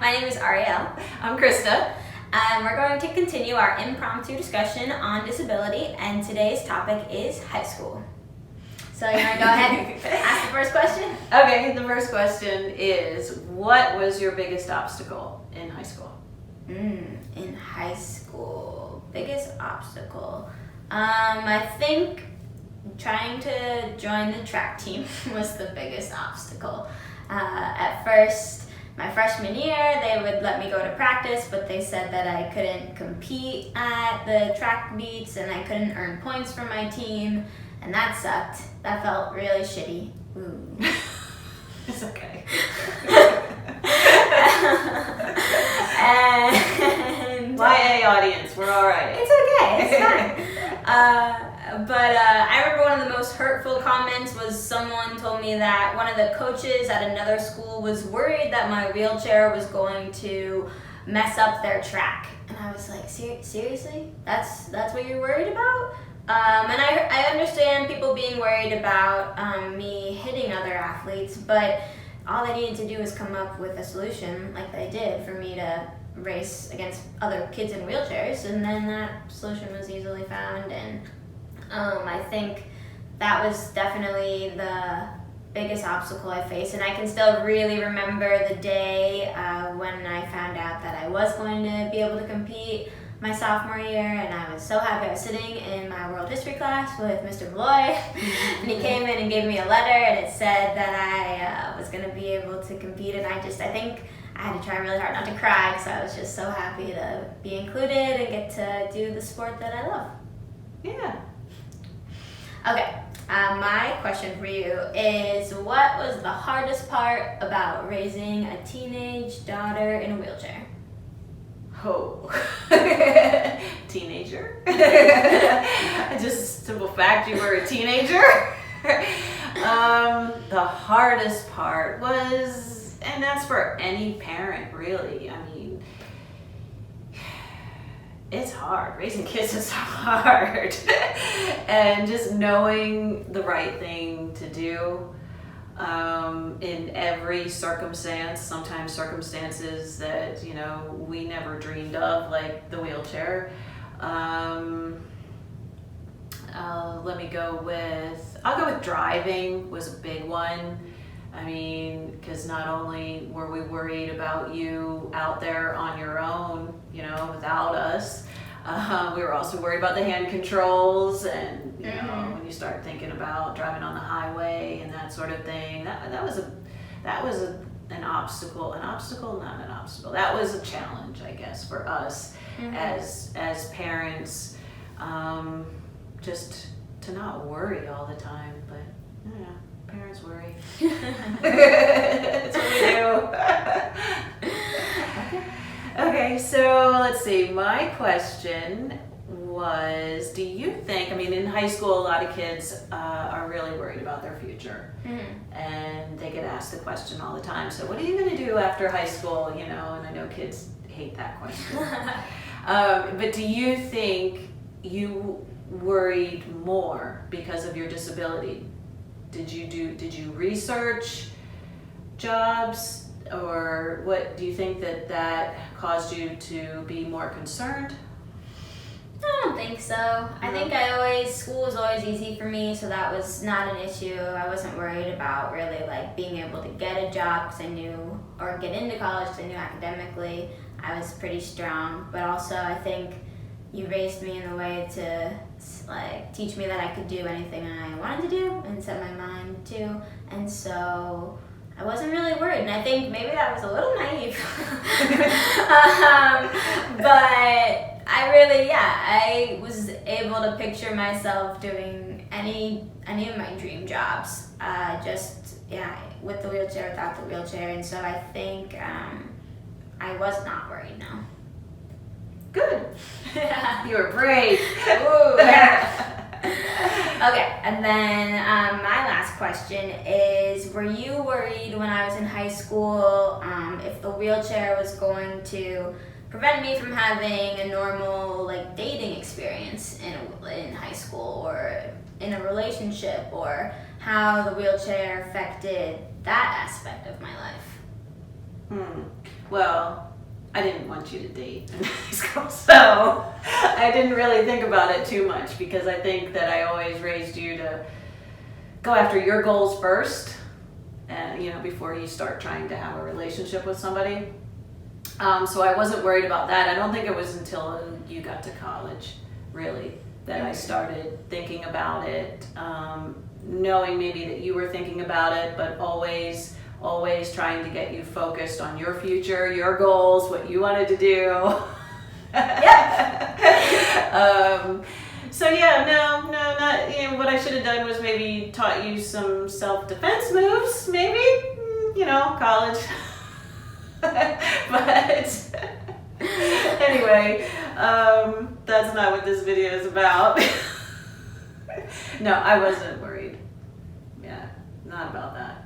My name is Ariel. I'm Krista. And we're going to continue our impromptu discussion on disability, and today's topic is high school. So you want to go ahead and ask the first question? Okay, the first question is, what was your biggest obstacle in high school? In high school, biggest obstacle. I think trying to join the track team was the biggest obstacle. At first, my freshman year, they would let me go to practice, but they said that I couldn't compete at the track meets and I couldn't earn points for my team, and that sucked. That felt really shitty. Ooh. It's okay. And YA audience, we're all right. it's okay, it's fine. But I remember one of the most hurtful comments was someone told me that one of the coaches at another school was worried that my wheelchair was going to mess up their track. And I was like, seriously? That's what you're worried about? And I understand people being worried about me hitting other athletes, but all they needed to do was come up with a solution like they did for me to race against other kids in wheelchairs, and then that solution was easily found. And I think that was definitely the biggest obstacle I faced, and I can still really remember the day when I found out that I was going to be able to compete my sophomore year, and I was so happy. I was sitting in my world history class with Mr. Bloy, and he came in and gave me a letter, and it said that I was going to be able to compete, and I think I had to try really hard not to cry, because I was just so happy to be included and get to do the sport that I love. Yeah. Okay, my question for you is, what was the hardest part about raising a teenage daughter in a wheelchair? Oh. Teenager? Just simple fact, you were a teenager. The hardest part was, and that's for any parent really, I mean, it's hard. Raising kids is hard. And just knowing the right thing to do in every circumstance, sometimes circumstances that, we never dreamed of, like the wheelchair. I'll go with driving was a big one. I mean, because not only were we worried about you out there on your own, without us, we were also worried about the hand controls, and when you start thinking about driving on the highway and that sort of thing, that was an obstacle. Not an obstacle. That was a challenge, I guess, for us as parents, just to not worry all the time. But yeah. Parents worry. That's what we do. Okay, so let's see. My question was, do you think, in high school, a lot of kids are really worried about their future. And they get asked the question all the time, so what are you going to do after high school? And I know kids hate that question. But do you think you worried more because of your disability? Did you research jobs, or what do you think that caused you to be more concerned? I don't think so. I think school was always easy for me, so that was not an issue. I wasn't worried about really being able to get a job or get into college, because I knew academically I was pretty strong, but also I think you raised me in a way to teach me that I could do anything I wanted to do and set my mind to, and so I wasn't really worried, and I think maybe that was a little naive. But I was able to picture myself doing any of my dream jobs, with the wheelchair, without the wheelchair, and so I think I was not worried now. Good. You were brave. Ooh. Okay, and then my last question is, were you worried when I was in high school if the wheelchair was going to prevent me from having a normal dating experience in high school, or in a relationship, or how the wheelchair affected that aspect of my life? well, I didn't want you to date in high school, so I didn't really think about it too much because I think that I always raised you to go after your goals first, and before you start trying to have a relationship with somebody. So I wasn't worried about that. I don't think it was until you got to college, really, that I started thinking about it, knowing maybe that you were thinking about it, but always trying to get you focused on your future, your goals, what you wanted to do. So yeah, no, not, what I should have done was maybe taught you some self-defense moves, maybe, college. But anyway, that's not what this video is about. No, I wasn't worried. Yeah, not about that.